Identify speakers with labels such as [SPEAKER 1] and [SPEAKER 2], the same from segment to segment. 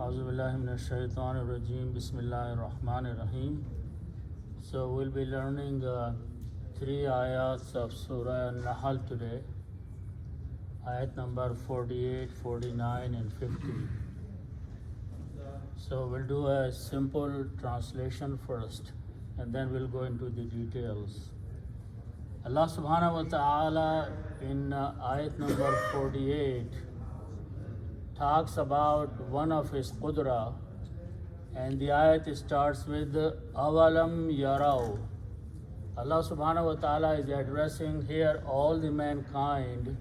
[SPEAKER 1] Auzubillahiminash-shaytanir-rajeem. Bismillahir-rahmanir-rahim. So we'll be learning 3 ayats of Surah AnNahal today. Ayat number 48, 49 and 50. So we'll do a simple translation first and then we'll go into the details. Allah subhanahu wa ta'ala in ayat number 48 talks about one of his qudra, and the ayat starts with Awalam Yarau. Allah subhanahu wa ta'ala is addressing here all the mankind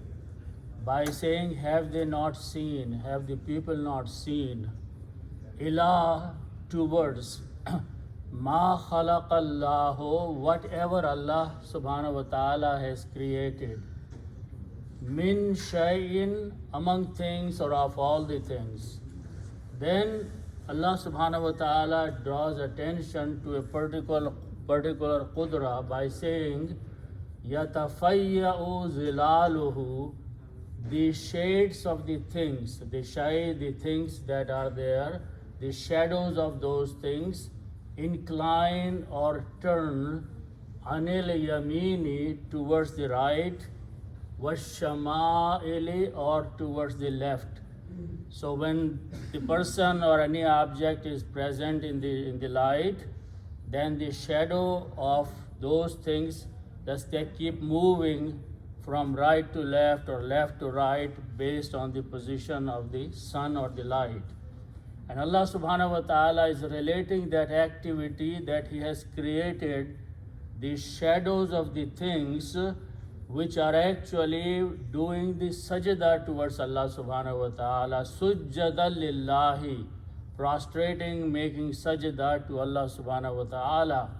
[SPEAKER 1] by saying, have they not seen, have the people not seen, ila, towards ma khalaqallahu, whatever Allah subhanahu wa ta'ala has created, min shay'in, among things or of all the things. Then Allah subhanahu wa ta'ala draws attention to a particular qudra by saying, yatafayya'u zilaluhu, the shades of the things, the things that are there, the shadows of those things incline or turn anil yamini, towards the right, washama'ili, or towards the left. So when the person or any object is present in the light, then the shadow of those things, thus they keep moving from right to left or left to right based on the position of the sun or the light. And Allah subhanahu wa ta'ala is relating that activity that He has created, the shadows of the things which are actually doing the sajda towards Allah subhanahu wa ta'ala, sujjada lillahi, prostrating, making sajda to Allah subhanahu wa ta'ala.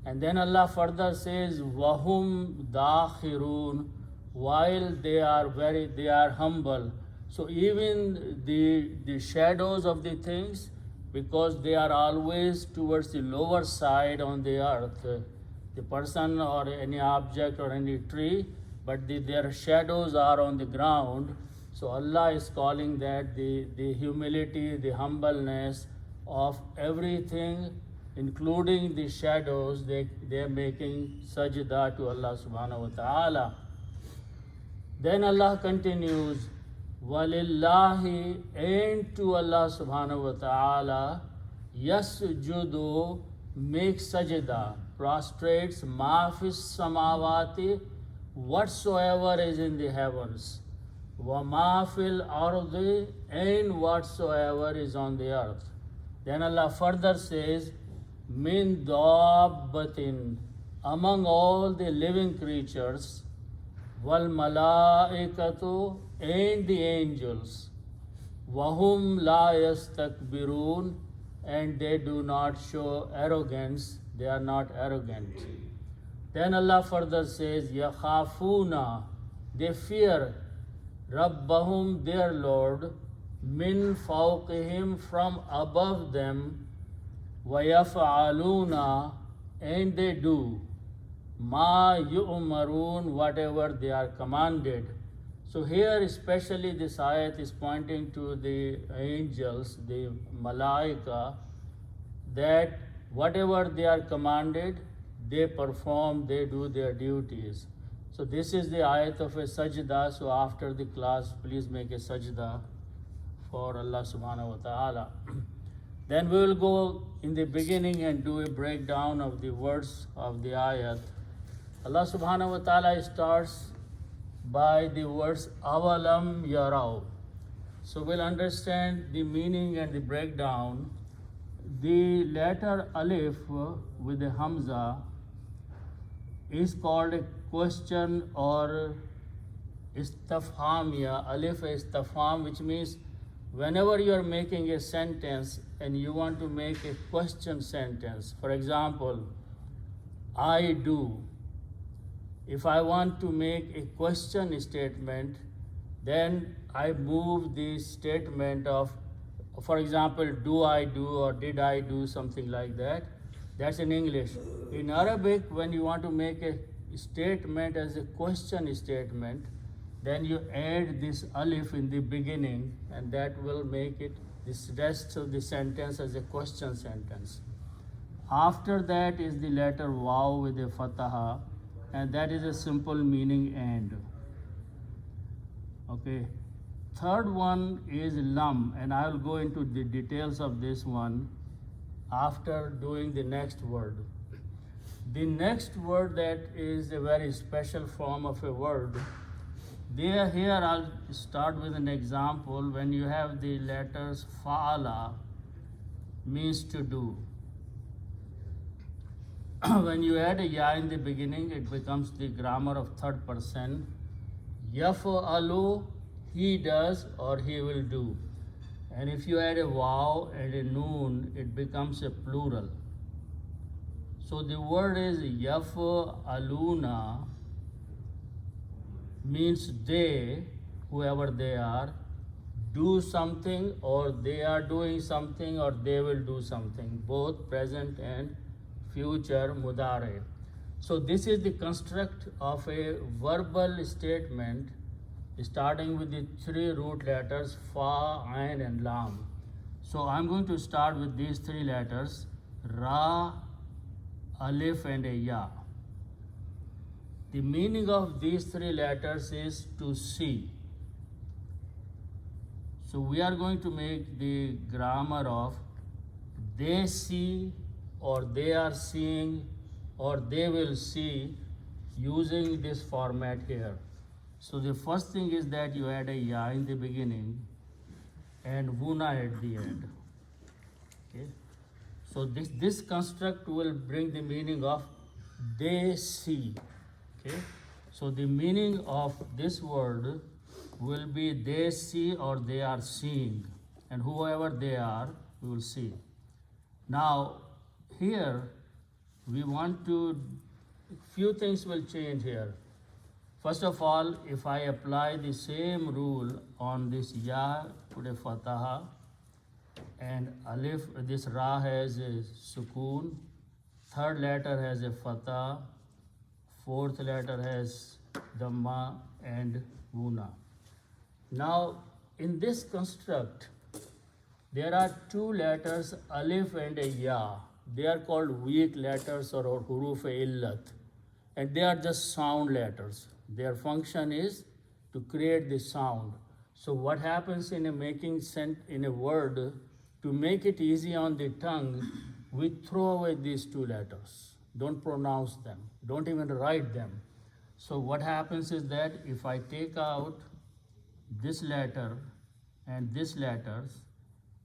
[SPEAKER 1] And then Allah further says, wahum dakhirun, while they are humble. So even the shadows of the things, because they are always towards the lower side on the earth, the person or any object or any tree, but their shadows are on the ground. So Allah is calling that the humility, the humbleness of everything, including the shadows, they are making sajda to Allah subhanahu wa ta'ala. Then Allah continues, walillahi, and to Allah subhanahu wa ta'ala, yasjudu, make sajda, prostrates, ma fis samawati, whatsoever is in the heavens, wa ma fil ardi, and whatsoever is on the earth. Then Allah further says, min dabbatin, among all the living creatures, wal malaikatu, and the angels, wahum la yastakbirun, and they do not show arrogance, they are not arrogant. Then Allah further says, yakhafuna, they fear, rabbahum, their Lord, min fawqihim, from above them, wa yaf'aluna, and they do, ma yu'marun, whatever they are commanded. So here especially this ayat is pointing to the angels, the malaika, that whatever they are commanded, they perform, they do their duties. So this is the ayat of a sajda. So after the class, please make a sajda for Allah subhanahu wa ta'ala. Then we will go in the beginning and do a breakdown of the words of the ayat. Allah subhanahu wa ta'ala starts by the words awalam yarau. So we'll understand the meaning and the breakdown. The letter alif with the hamza is called a question or istifhamiya. Alif istifham, which means whenever you are making a sentence and you want to make a question sentence, for example, I do. If I want to make a question statement, then I move the statement of, for example, do I do or did I do, something like that. That's in English. In Arabic, when you want to make a statement as a question statement, then you add this alif in the beginning, and that will make it this rest of the sentence as a question sentence. After that is the letter waw with a fataha, and that is a simple meaning and. Okay. Third one is lam, and I will go into the details of this one after doing the next word. The next word that is a very special form of a word. Here I'll start with an example. When you have the letters fa'ala, means to do. When you add a ya in the beginning, it becomes the grammar of third person. Yaf'alu, he does or he will do. And if you add a waw and a noon, it becomes a plural. So the word is yaf'aluna, means they, whoever they are, do something, or they are doing something, or they will do something, both present and future mudare. So this is the construct of a verbal statement starting with the three root letters fa, ain and lam. So I'm going to start with these three letters, ra, alif and a ya. The meaning of these three letters is to see. So we are going to make the grammar of they see, or they are seeing, or they will see, using this format here. So the first thing is that you add a ya in the beginning and vuna at the end. Okay. So this construct will bring the meaning of they see. Okay. So the meaning of this word will be they see or they are seeing, and whoever they are, we will see. Now here we want to, few things will change here. First of all, if I apply the same rule on this ya, put a fataha, and alif, this ra has a sukoon, third letter has a fatah, fourth letter has dhamma and guna. Now in this construct, there are two letters, alif and a ya. They are called weak letters or huruf-e-illat, and they are just sound letters. Their function is to create the sound. So what happens in a in a word, to make it easy on the tongue, we throw away these two letters. Don't pronounce them. Don't even write them. So what happens is that if I take out this letter and this letters,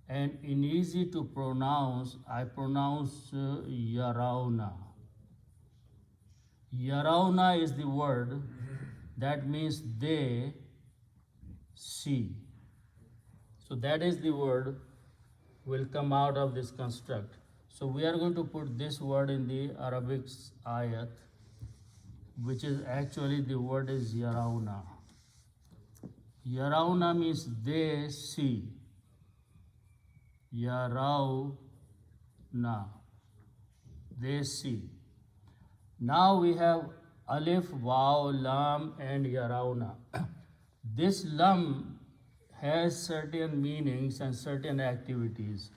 [SPEAKER 1] and in easy to pronounce, I pronounce yarauna. Yarauna is the word that means they see. So that is the word will come out of this construct. So we are going to put this word in the Arabic ayat, which is actually the word is yarauna. Yarauna means they see. Yarauna, they see. Now we have alif, waw, lam and yarauna. This lam has certain meanings and certain activities.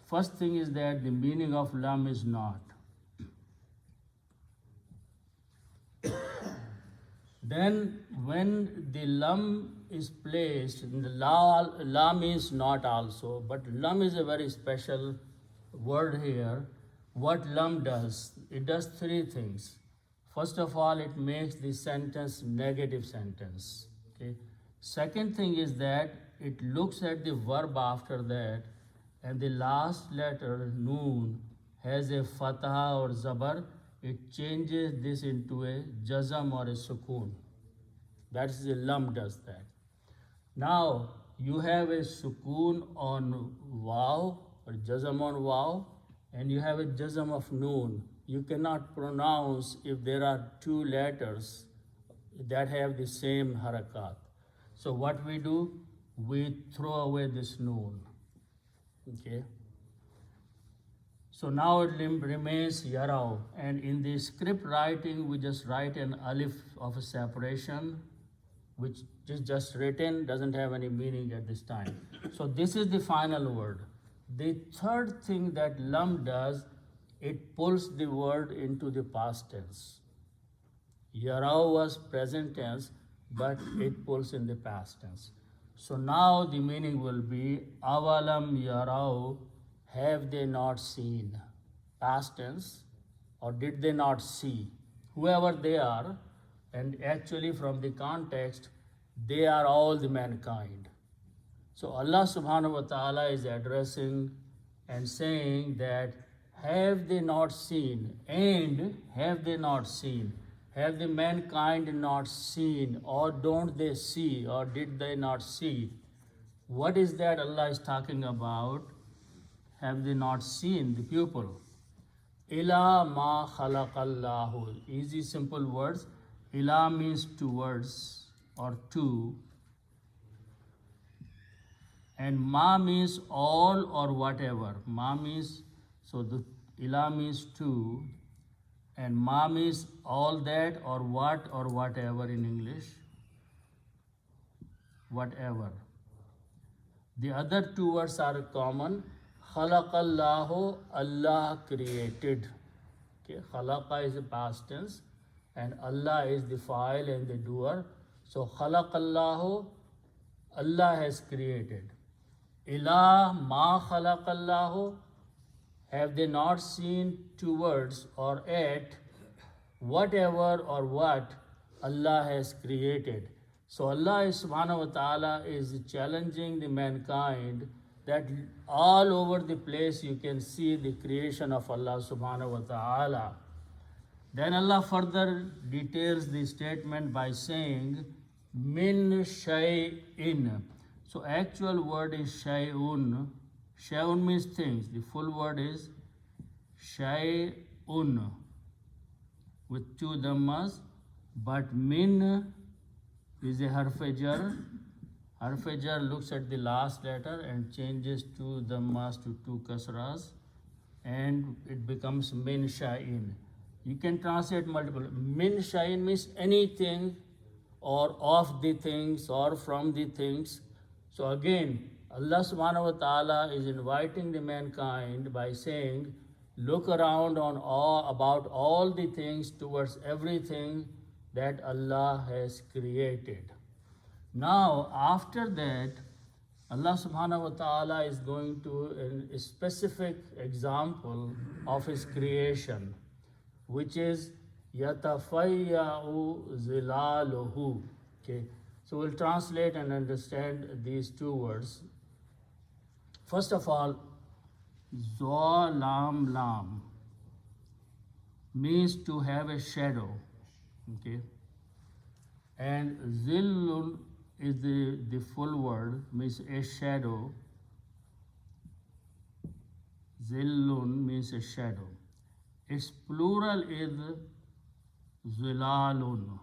[SPEAKER 1] First thing is that the meaning of lam is not. Then when the lam is placed, the la means not also, but lam is a very special word here. What lam does, it does three things. First of all, it makes the sentence negative sentence. Okay. Second thing is that it looks at the verb after that, and the last letter, noon, has a fatha or zabar. It changes this into a jazam or a sukoon. That is the lam does that. Now you have a sukoon on waw or jazam on waw, and you have a jazam of noon. You cannot pronounce if there are two letters that have the same harakat. So what we do, we throw away this noon. Okay. So now it remains yarao, and in the script writing we just write an alif of a separation, which which is just written, doesn't have any meaning at this time. So this is the final word. The third thing that lam does, it pulls the word into the past tense. Yarau was present tense, but it pulls in the past tense. So now the meaning will be avalam yarau, have they not seen? Past tense, or did they not see? Whoever they are, and actually from the context, they are all the mankind. So Allah subhanahu wa ta'ala is addressing and saying that have they not seen, and have they not seen? Have the mankind not seen, or don't they see, or did they not see? What is that Allah is talking about? Have they not seen, the pupil? Ila ma khalaqallahu. Easy, simple words. Ila means towards or to. And ma means all or whatever. Ma means, so the ila means to. And ma means all that or what or whatever in English. Whatever. The other two words are common. Khalaqallahu, Allah created. Okay, khalaqa is the past tense, and Allah is the fa'il and the doer. So khalaqallahu, Allah has created. Ila ma khalaqallahu, have they not seen towards or at whatever or what Allah has created? So Allah subhanahu wa ta'ala is challenging the mankind that all over the place you can see the creation of Allah subhanahu wa ta'ala. Then Allah further details the statement by saying, min shay'in. So actual word is shay'un. Shay'un means things. The full word is shay'un with two dhammas, but min is a harf-e-jar. Harf-e-jar looks at the last letter and changes two dhammas to two kasras, and it becomes min shay'in. You can translate multiple. Min shay'in means anything, or of the things, or from the things. So again, Allah subhanahu wa ta'ala is inviting the mankind by saying, look around on about all the things towards everything that Allah has created. Now, after that, Allah subhanahu wa ta'ala is going to a specific example of His creation, which is yatafayya'u zilaluhu. Okay, so we'll translate and understand these two words. First of all, Zolam lam means to have a shadow. Okay, and zillun is the full word, means a shadow. Zillun means a shadow. Its plural is zilalun.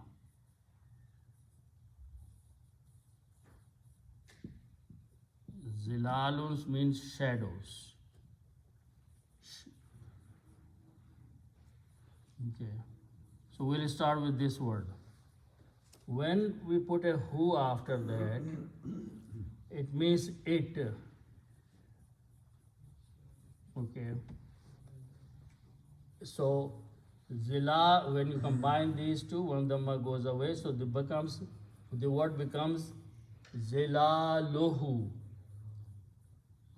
[SPEAKER 1] Zilalun means shadows. Okay, so we'll start with this word. When we put a hu after that, it means it. Okay. So zila, when you combine these two, one dhamma goes away, so the word becomes zilaluhu.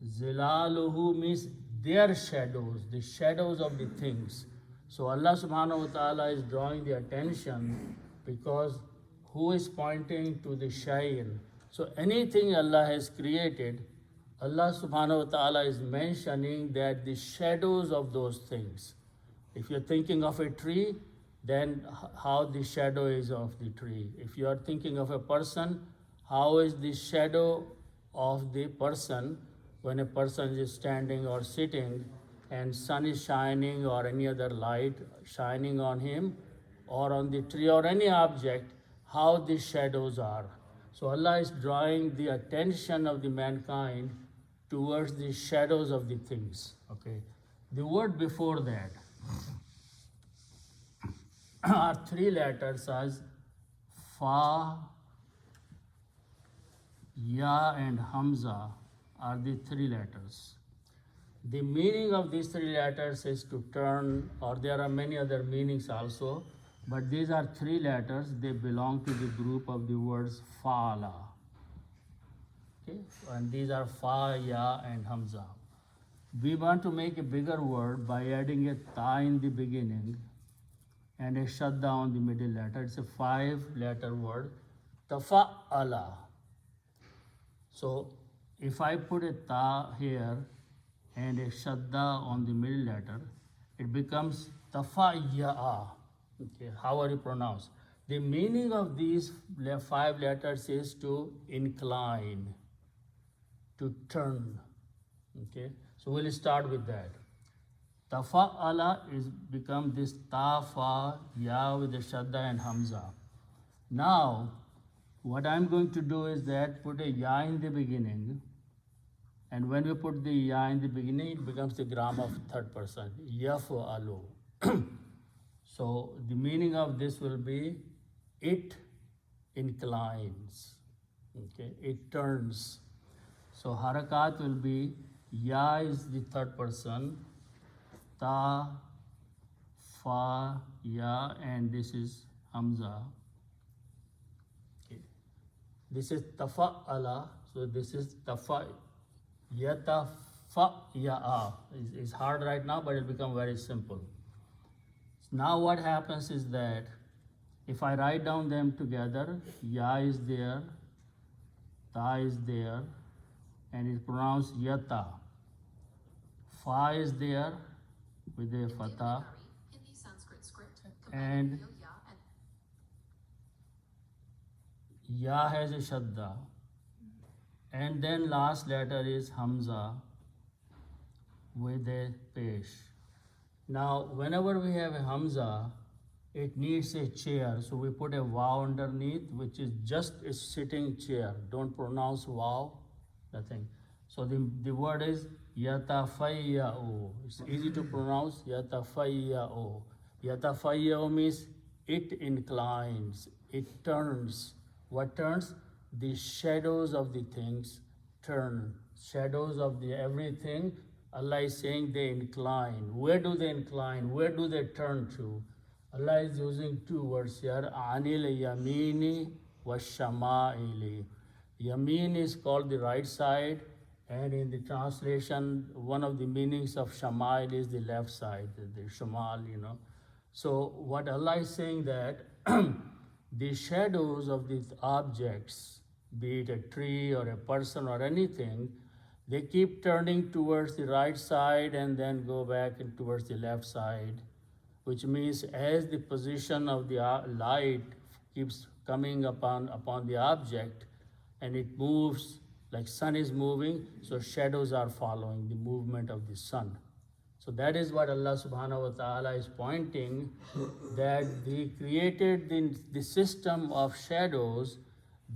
[SPEAKER 1] Zilaluhu means their shadows, the shadows of the things. So Allah subhanahu wa ta'ala is drawing the attention because who is pointing to the shayn. So anything Allah has created, Allah subhanahu wa ta'ala is mentioning that the shadows of those things. If you're thinking of a tree, then how the shadow is of the tree. If you are thinking of a person, how is the shadow of the person when a person is standing or sitting and sun is shining or any other light shining on him or on the tree or any object, how the shadows are. So Allah is drawing the attention of the mankind towards the shadows of the things. Okay. The word before that are three letters as fa, Ya and Hamza are the three letters. The meaning of these three letters is to turn, or there are many other meanings also, but these are three letters. They belong to the group of the words Fa'ala. Okay, and these are Fa, Ya, and Hamza. We want to make a bigger word by adding a Ta in the beginning and a Shadda on the middle letter. It's a 5-letter word, Tafa'ala. So if I put a Ta here and a Shadda on the middle letter, it becomes Tafa'ya'a. Okay, how are you pronounced? The meaning of these 5 letters is to incline, to turn. Okay, so we'll start with that. Tafa'ala is become this Ta, Fa, Ya with the Shadda and Hamza. Now, what I'm going to do is that put a Ya in the beginning, and when we put the Ya in the beginning, it becomes the grammar of third person, Yaf'alu. So the meaning of this will be, it inclines, okay, it turns. So harakat will be, Ya is the third person, Ta, Fa, Ya, and this is Hamza. Okay. This is Tafa'ala, so this is Tafa, Yatafa-ya'a. It's hard right now, but it'll become very simple. Now what happens is that if I write down them together, Ya is there, Ta is there, and it's pronounced Yata. Fa is there with a fatha, and Ya has a Shadda, and then last letter is Hamza with a pesh. Now, whenever we have a Hamza, it needs a chair, so we put a Waw underneath, which is just a sitting chair. Don't pronounce Waw, nothing. So the word is Yatafayya'u. It's easy to pronounce, Yatafayya'u. Yatafayya'u means it inclines, it turns. What turns? The shadows of the things turn. Shadows of the everything, Allah is saying they incline. Where do they incline? Where do they turn to? Allah is using 2 words here, Anil Yamini wa Shama'ili. Yamin is called the right side, and in the translation, one of the meanings of Shama'il is the left side, the Shamal, you know. So what Allah is saying that the shadows of these objects, be it a tree or a person or anything, they keep turning towards the right side and then go back towards the left side, which means as the position of the light keeps coming upon the object and it moves, like sun is moving, so shadows are following the movement of the sun. So that is what Allah subhanahu wa ta'ala is pointing, that He created the system of shadows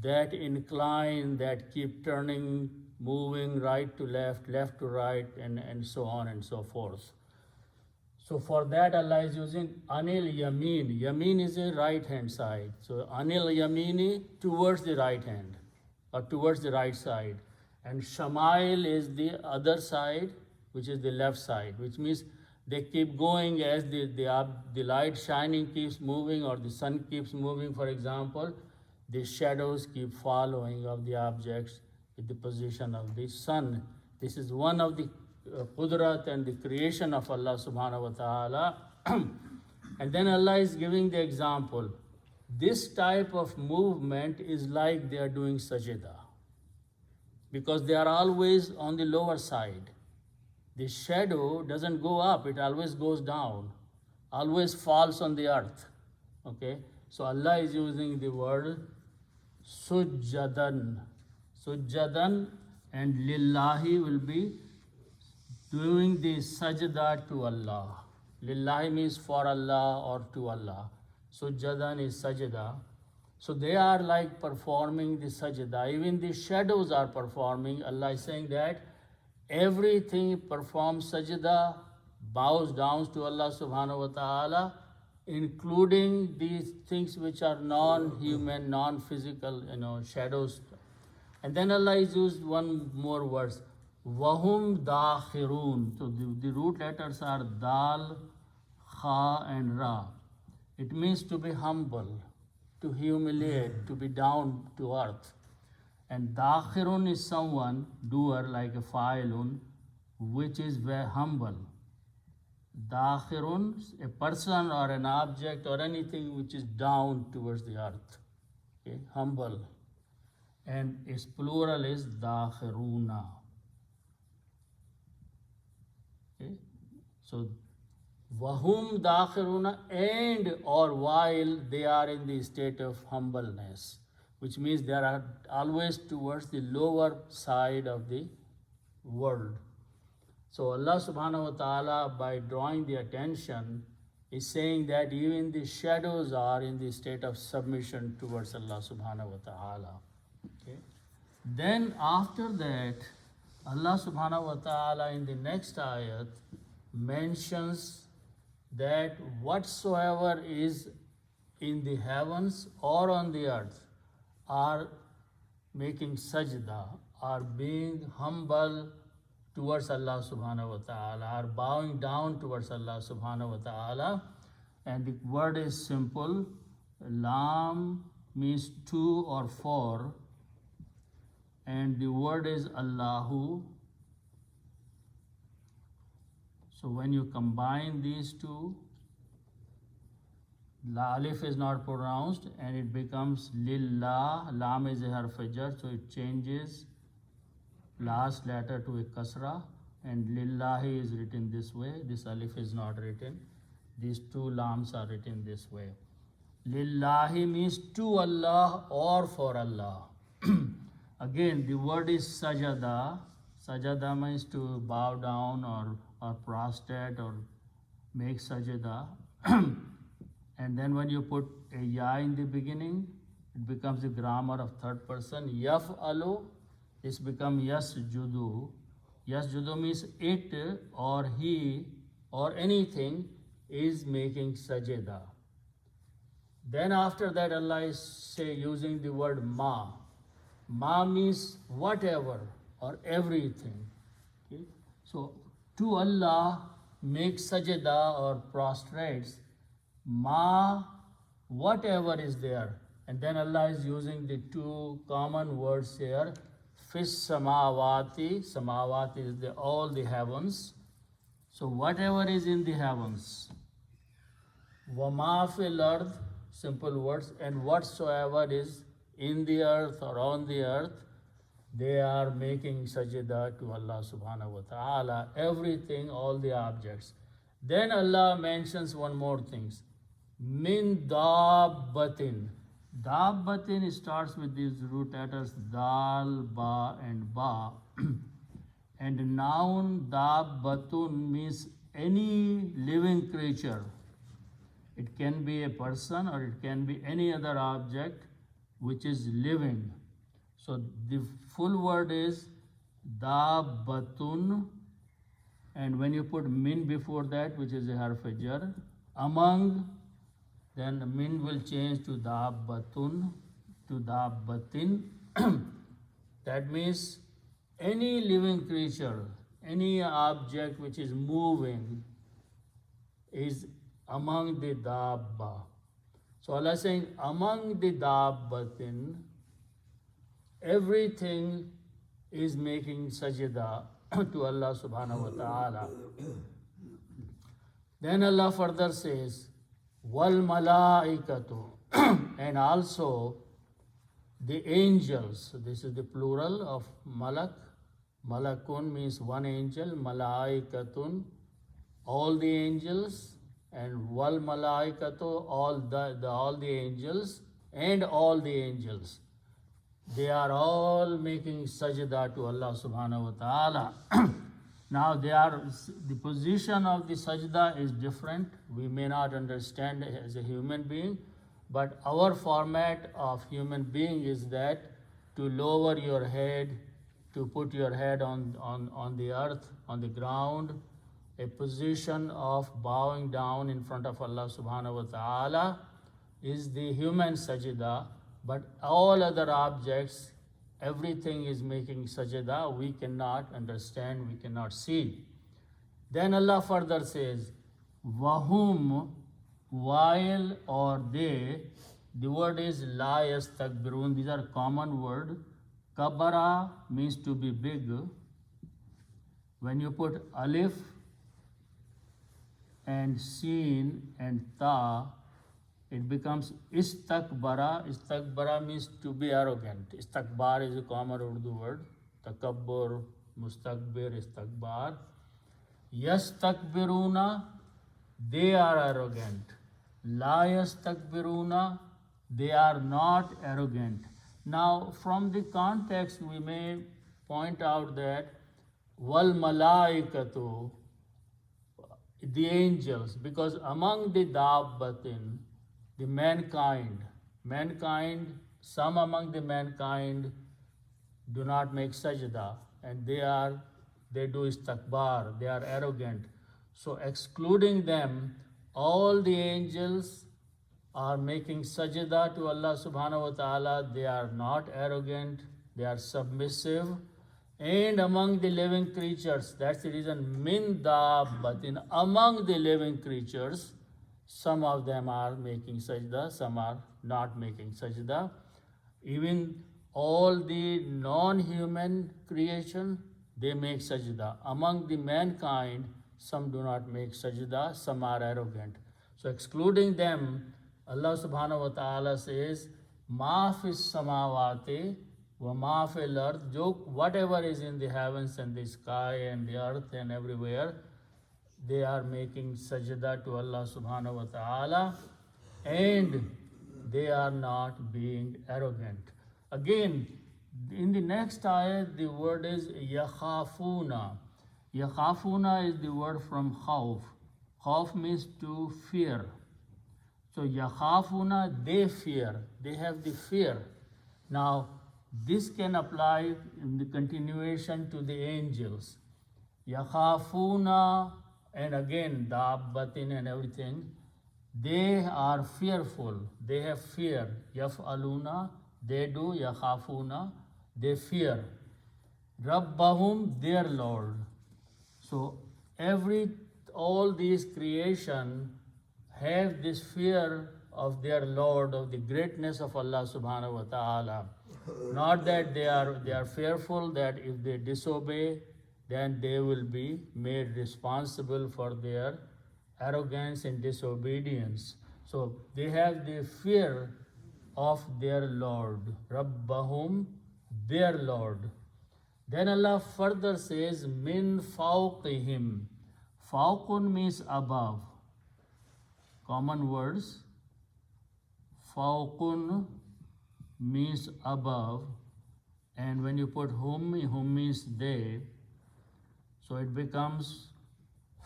[SPEAKER 1] that incline, that keep turning, moving right to left, left to right, and so on and so forth. So for that Allah is using Anil Yamin. Yamin is a right hand side. So Anil Yamini, towards the right hand or towards the right side. And Shamail is the other side, which is the left side, which means they keep going as the light shining keeps moving or the sun keeps moving, for example, the shadows keep following of the objects with the position of the sun. This is one of the Qudrat and the creation of Allah subhanahu wa ta'ala. And then Allah is giving the example. This type of movement is like they are doing sajda, because they are always on the lower side. The shadow doesn't go up, it always goes down, always falls on the earth. Okay? So Allah is using the word sujjadan. Sujjadan, and lillahi will be doing the sajda to Allah. Lillahi means for Allah or to Allah. Sujjadan is sajda. So they are like performing the sajda. Even the shadows are performing. Allah is saying that everything performs sajda, bows down to Allah subhanahu wa ta'ala, including these things which are non-human, non-physical, shadows. And then Allah is used one more words. Wahum dakhirun. So the root letters are dal, kha and ra. It means to be humble, to humiliate, to be down to earth. And dakhirun is someone, doer like a fa'ilun, which is very humble. Dakhirun, a person or an object or anything which is down towards the earth. Okay, humble. And its plural is dakhiruna. Okay, so wahum dakhiruna, and or while they are in the state of humbleness, which means they are always towards the lower side of the world. So Allah subhanahu wa ta'ala, by drawing the attention, is saying that even the shadows are in the state of submission towards Allah subhanahu wa ta'ala. Okay. Then after that, Allah subhanahu wa ta'ala in the next ayat mentions that whatsoever is in the heavens or on the earth are making sajda, are being humble towards Allah subhanahu wa ta'ala, are bowing down towards Allah subhanahu wa ta'ala. And the word is simple. Lam means two or four, and the word is Allahu. So when you combine these two, la alif is not pronounced and it becomes lillah. Lam is a harf jar, so it changes last letter to a kasra, and lillahi is written this way. This alif is not written. These two lams are written this way. Lillahi means to Allah or for Allah. Again, the word is sajada. Sajada means to bow down or prostrate or make sajada. And then when you put a ya in the beginning, it becomes the grammar of third person. Yaf'alu, this becomes yasjudu. Yasjudu means it or he or anything is making sajda. Then after that, Allah is using the word ma. Ma means whatever or everything. Okay? So to Allah make sajda or prostrates ma, whatever is there. And then Allah is using the two common words here. Fis samawati, samawati is all the heavens. So whatever is in the heavens. Wama fil ard, simple words, and whatsoever is in the earth or on the earth, they are making sajda to Allah subhanahu wa ta'ala. Everything, all the objects. Then Allah mentions one more thing. Min dabbatin. Dabbatin starts with these root letters dal, ba and ba. And noun dabbatun means any living creature. It can be a person or it can be any other object which is living. So the full word is dabbatun, and when you put min before that, which is a harf jar, among, then min will change to dabbatun, to dabbatin. That means any living creature, any object which is moving is among the dabba. So Allah is saying, among the dabbatin, everything is making sajda to Allah subhanahu wa ta'ala. Then Allah further says, wal malaikatu, and also the angels. So this is the plural of malak. Malakun means one angel, malaikatun, all the angels, and wal malaikatu, all the angels, and all the angels. They are all making sajda to Allah subhanahu wa ta'ala. Now the position of the sajda is different. We may not understand as a human being, but our format of human being is that to lower your head, to put your head on the earth, on the ground, a position of bowing down in front of Allah subhanahu wa ta'ala is the human sajda, but all other objects everything is making sajda, we cannot understand, we cannot see. Then Allah further says, Wahum, while or they, the word is la yastakbirun, these are common word. Kabara means to be big. When you put alif and seen and ta, it becomes istakbara. Istakbara means to be arrogant. Istakbar is a common Urdu word. Takabbur, mustakbir, istakbar. Yastakbiruna, they are arrogant. La yastakbiruna, they are not arrogant. Now, from the context, we may point out that wal malaikatu, the angels, because among the dabbatin, the mankind, some among the mankind do not make sajda, and they do istakbar, they are arrogant. So excluding them, all the angels are making sajda to Allah subhanahu wa ta'ala. They are not arrogant, they are submissive. And among the living creatures, that's the reason, min dabbatin, among the living creatures, some of them are making sajda, some are not making sajda. Even all the non-human creation, they make sajda. Among the mankind, some do not make sajda, some are arrogant. So excluding them, Allah subhanahu wa ta'ala says, Ma fis samawati wa ma fil earth, whatever is in the heavens and the sky and the earth and everywhere, they are making sajda to Allah subhanahu wa ta'ala, and they are not being arrogant. Again, in the next ayat, the word is yakhafuna. Yakhafuna is the word from khawf. Khawf means to fear. So yakhafuna, they fear. They have the fear. Now, this can apply in the continuation to the angels. Yakhafuna, and again, dabbatin and everything, they are fearful. They have fear. Yaf'aluna, they do. Yakhafuna, they fear. Rabbahum, their Lord. So all these creation have this fear of their Lord, of the greatness of Allah subhanahu wa ta'ala. Not that they are fearful that if they disobey, then they will be made responsible for their arrogance and disobedience. So they have the fear of their Lord. Rabbahum, their Lord. Then Allah further says, min fawqihim. Fawqun means above. Common words. Fawqun means above. And when you put hum means they. So it becomes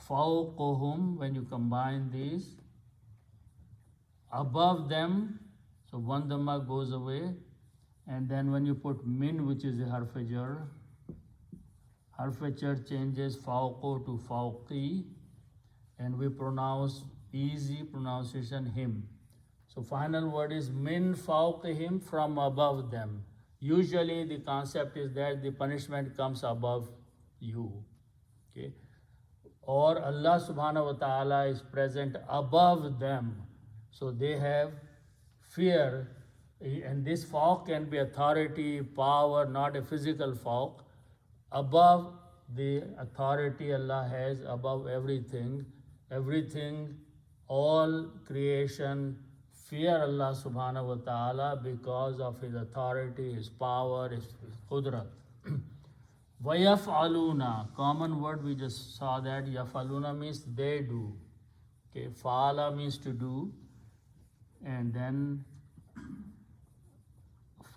[SPEAKER 1] fawquhum when you combine these. Above them, so one dhamma goes away. And then when you put min, which is a harf-e-jar changes fawqo to fawqi, and we pronounce easy pronunciation him. So final word is min fawqihim, from above them. Usually the concept is that the punishment comes above you. Okay? Or Allah subhanahu wa ta'ala is present above them. So they have fear, and this fawq can be authority, power, not a physical fawq. Above the authority Allah has, above everything, all creation fear Allah subhanahu wa ta'ala because of His authority, His power, His qudrat. Vayaf'aluna, common word, we just saw that. Yaf'aluna means they do. Okay, fa'ala means to do, and then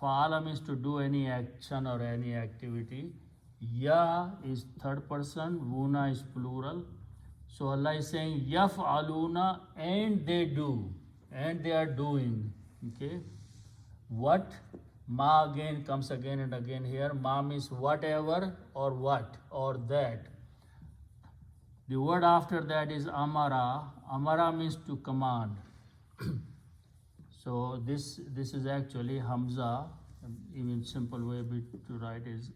[SPEAKER 1] fa'ala means to do any action or any activity. Ya is third person, wuna is plural. So Allah is saying yaf'aluna, and they do, and they are doing. Okay, what? Ma again comes again and again here. Ma means whatever or what or that. The word after that is amara. Amara means to command. So this is actually hamza, Even simple way to write is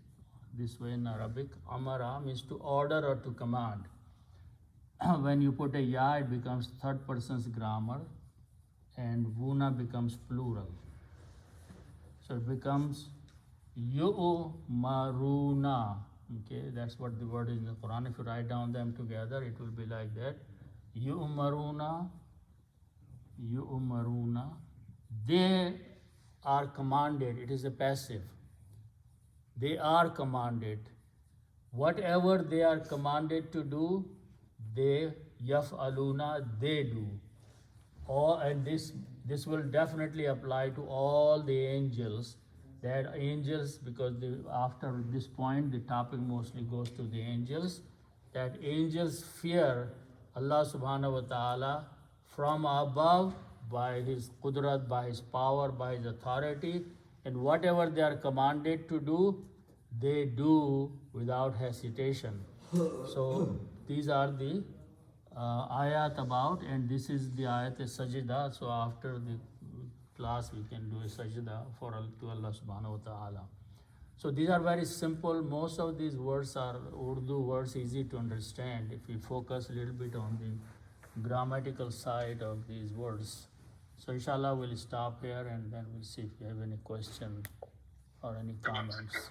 [SPEAKER 1] this way in Arabic. Amara means to order or to command. When you put a ya, it becomes third person's grammar, and wuna becomes plural. So it becomes yu'maruna. Okay, that's what the word is in the Quran. If you write down them together, it will be like that. Yu'maruna, yu'maruna. They are commanded. It is a passive. They are commanded. Whatever they are commanded to do, they yaf'aluna, they do. And this will definitely apply to all the angels. That angels, because after this point the topic mostly goes to the angels, that angels fear Allah subhanahu wa ta'ala from above by His qudrat, by His power, by His authority, and whatever they are commanded to do, they do without hesitation. So these are the ayat about, and this is the ayat sajda. So after the class we can do a sajda to Allah subhanahu wa ta'ala. So these are very simple. Most of these words are Urdu words, easy to understand if we focus a little bit on the grammatical side of these words. So inshallah we'll stop here and then we'll see if you have any question or any comments.